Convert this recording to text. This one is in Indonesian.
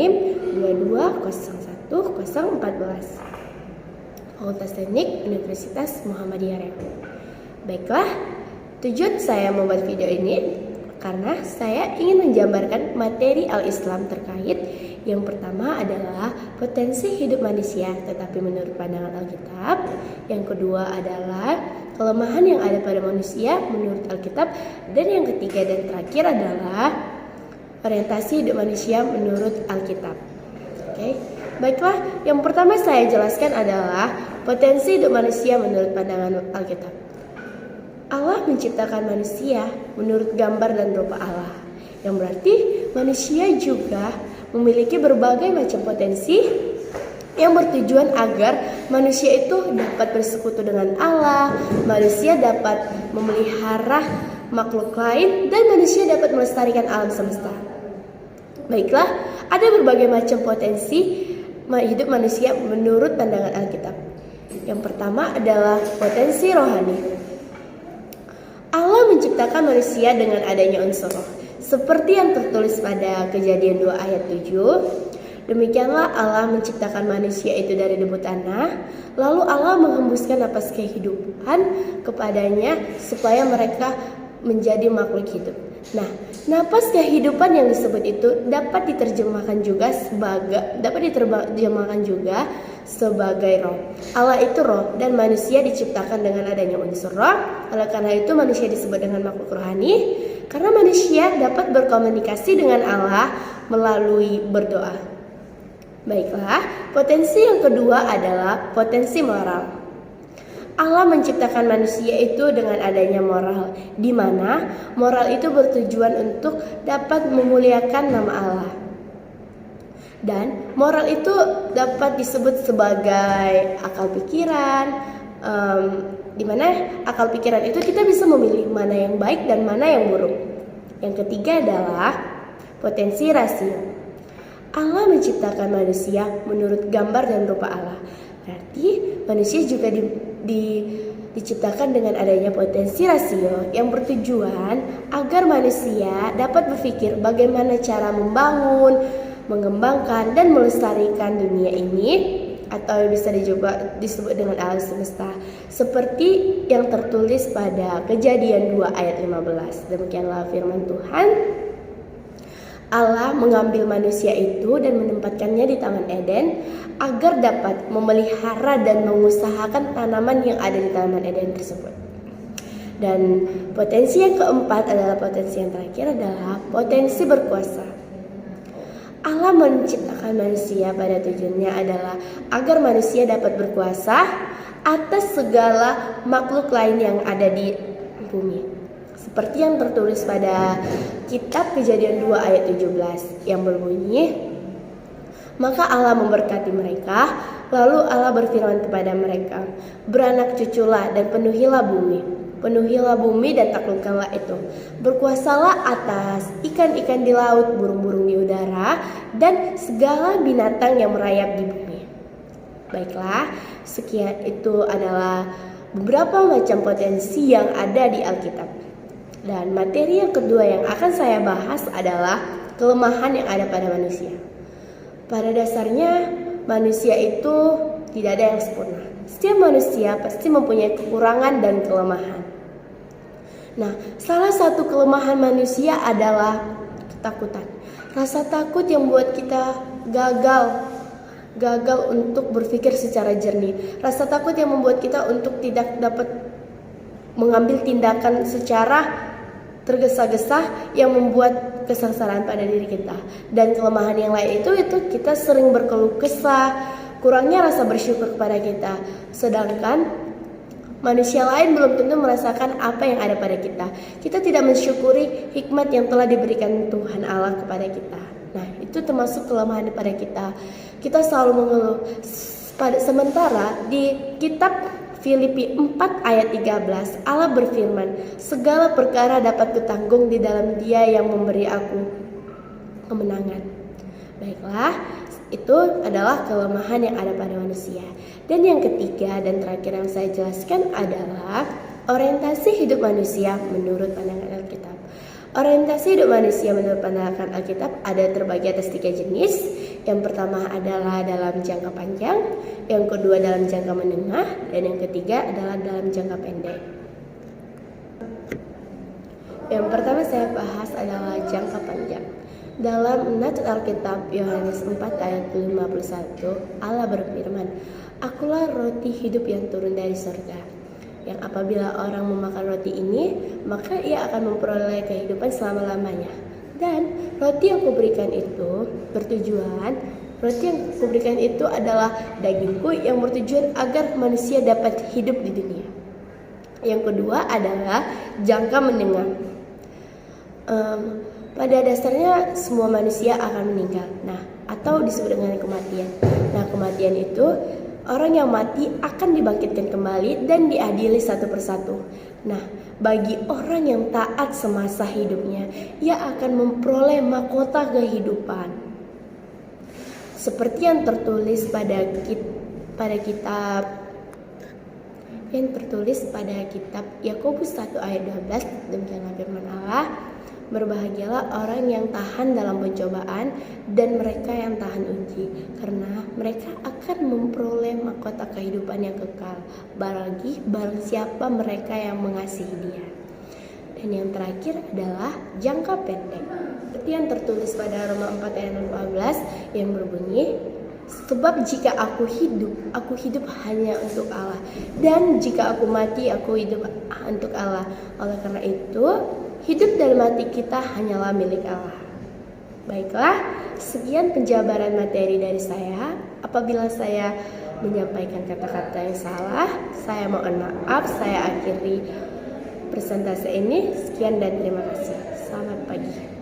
NIM 2201014. Fakultas Teknik Universitas Muhammadiyah Riau. Baiklah, tujuan saya membuat video ini karena saya ingin menjabarkan materi al-Islam terkait yang pertama adalah potensi hidup manusia tetapi menurut pandangan Alkitab. Yang kedua adalah kelemahan yang ada pada manusia menurut Alkitab. Dan yang ketiga dan terakhir adalah orientasi hidup manusia menurut Alkitab. Oke. Baiklah, yang pertama saya jelaskan adalah potensi hidup manusia menurut pandangan Alkitab. Allah menciptakan manusia menurut gambar dan rupa Allah, yang berarti manusia juga memiliki berbagai macam potensi yang bertujuan agar manusia itu dapat bersekutu dengan Allah, manusia dapat memelihara makhluk lain, dan manusia dapat melestarikan alam semesta. Baiklah, ada berbagai macam potensi hidup manusia menurut pandangan Alkitab. Yang pertama adalah potensi rohani. Allah menciptakan manusia dengan adanya unsur roh, seperti yang tertulis pada Kejadian 2 ayat 7. Demikianlah Allah menciptakan manusia itu dari debu tanah, lalu Allah menghembuskan napas kehidupan kepadanya supaya mereka menjadi makhluk hidup. Nah, napas kehidupan yang disebut itu dapat diterjemahkan juga sebagai roh. Allah itu roh dan manusia diciptakan dengan adanya unsur roh. Oleh karena itu manusia disebut dengan makhluk rohani karena manusia dapat berkomunikasi dengan Allah melalui berdoa. Baiklah, potensi yang kedua adalah potensi moral. Allah menciptakan manusia itu dengan adanya moral, di mana moral itu bertujuan untuk dapat memuliakan nama Allah. Dan moral itu dapat disebut sebagai akal pikiran, di mana akal pikiran itu kita bisa memilih mana yang baik dan mana yang buruk. Yang ketiga adalah potensi rasio. Allah menciptakan manusia menurut gambar dan rupa Allah. Berarti manusia juga diciptakan dengan adanya potensi rasio yang bertujuan agar manusia dapat berpikir bagaimana cara membangun, mengembangkan, dan melestarikan dunia ini, atau bisa juga disebut dengan alam semesta, seperti yang tertulis pada Kejadian 2 ayat 15. Demikianlah firman Tuhan. Allah mengambil manusia itu dan menempatkannya di Taman Eden agar dapat memelihara dan mengusahakan tanaman yang ada di Taman Eden tersebut. Dan potensi yang keempat adalah potensi yang terakhir adalah potensi berkuasa. Allah menciptakan manusia pada tujuannya adalah agar manusia dapat berkuasa atas segala makhluk lain yang ada di bumi. Seperti yang tertulis pada kitab Kejadian 2 ayat 17 yang berbunyi, maka Allah memberkati mereka, lalu Allah berfirman kepada mereka, beranak cuculah dan penuhilah bumi dan taklukkanlah itu. Berkuasalah atas ikan-ikan di laut, burung-burung di udara, dan segala binatang yang merayap di bumi. Baiklah, sekian itu adalah beberapa macam potensi yang ada di Alkitab. Dan materi yang kedua yang akan saya bahas adalah kelemahan yang ada pada manusia. Pada dasarnya manusia itu tidak ada yang sempurna. Setiap manusia pasti mempunyai kekurangan dan kelemahan. Nah, salah satu kelemahan manusia adalah ketakutan. Rasa takut yang membuat kita gagal untuk berpikir secara jernih. Rasa takut yang membuat kita untuk tidak dapat mengambil tindakan secara tergesa-gesa yang membuat kesengsaraan pada diri kita. Dan kelemahan yang lain itu kita sering berkeluh kesah, kurangnya rasa bersyukur kepada kita. Sedangkan manusia lain belum tentu merasakan apa yang ada pada kita. Kita tidak mensyukuri hikmat yang telah diberikan Tuhan Allah kepada kita. Nah, itu termasuk kelemahan pada kita. Kita selalu mengeluh. Sementara di kitab Filipi 4 ayat 13 Allah berfirman, segala perkara dapat kutanggung di dalam Dia yang memberi aku kemenangan. Baiklah, itu adalah kelemahan yang ada pada manusia. Dan yang ketiga dan terakhir yang saya jelaskan adalah orientasi hidup manusia menurut pandangan Alkitab. Orientasi hidup manusia menurut pandangan Alkitab ada terbagi atas 3 jenis. Yang pertama adalah dalam jangka panjang, yang kedua dalam jangka menengah, dan yang ketiga adalah dalam jangka pendek. Yang pertama saya bahas adalah jangka panjang. Dalam Nats Alkitab Yohanes 4 ayat 51, Allah berfirman, "Akulah roti hidup yang turun dari surga, yang apabila orang memakan roti ini, maka ia akan memperoleh kehidupan selama-lamanya. Dan roti yang kuberikan itu adalah dagingku yang bertujuan agar manusia dapat hidup di dunia." Yang kedua adalah jangka menengah. Pada dasarnya semua manusia akan meninggal, atau disebut dengan kematian. Kematian itu orang yang mati akan dibangkitkan kembali dan diadili satu persatu. Bagi orang yang taat semasa hidupnya, ia akan memperoleh mahkota kehidupan. Seperti yang tertulis pada kitab Yakobus 1 ayat 12, demikianlah firman Allah, "Berbahagialah orang yang tahan dalam pencobaan dan mereka yang tahan uji, karena mereka akan memperoleh mahkota kehidupan yang kekal, barang siapa mereka yang mengasihi Dia." Dan yang terakhir adalah jangka pendek. Seperti yang tertulis pada Roma 4 ayat 14 yang berbunyi, "Sebab jika aku hidup hanya untuk Allah, dan jika aku mati, aku hidup untuk Allah. Oleh karena itu, hidup dan mati kita hanyalah milik Allah." Baiklah, sekian penjabaran materi dari saya. Apabila saya menyampaikan kata-kata yang salah, saya mohon maaf. Saya akhiri presentasi ini. Sekian dan terima kasih. Selamat pagi.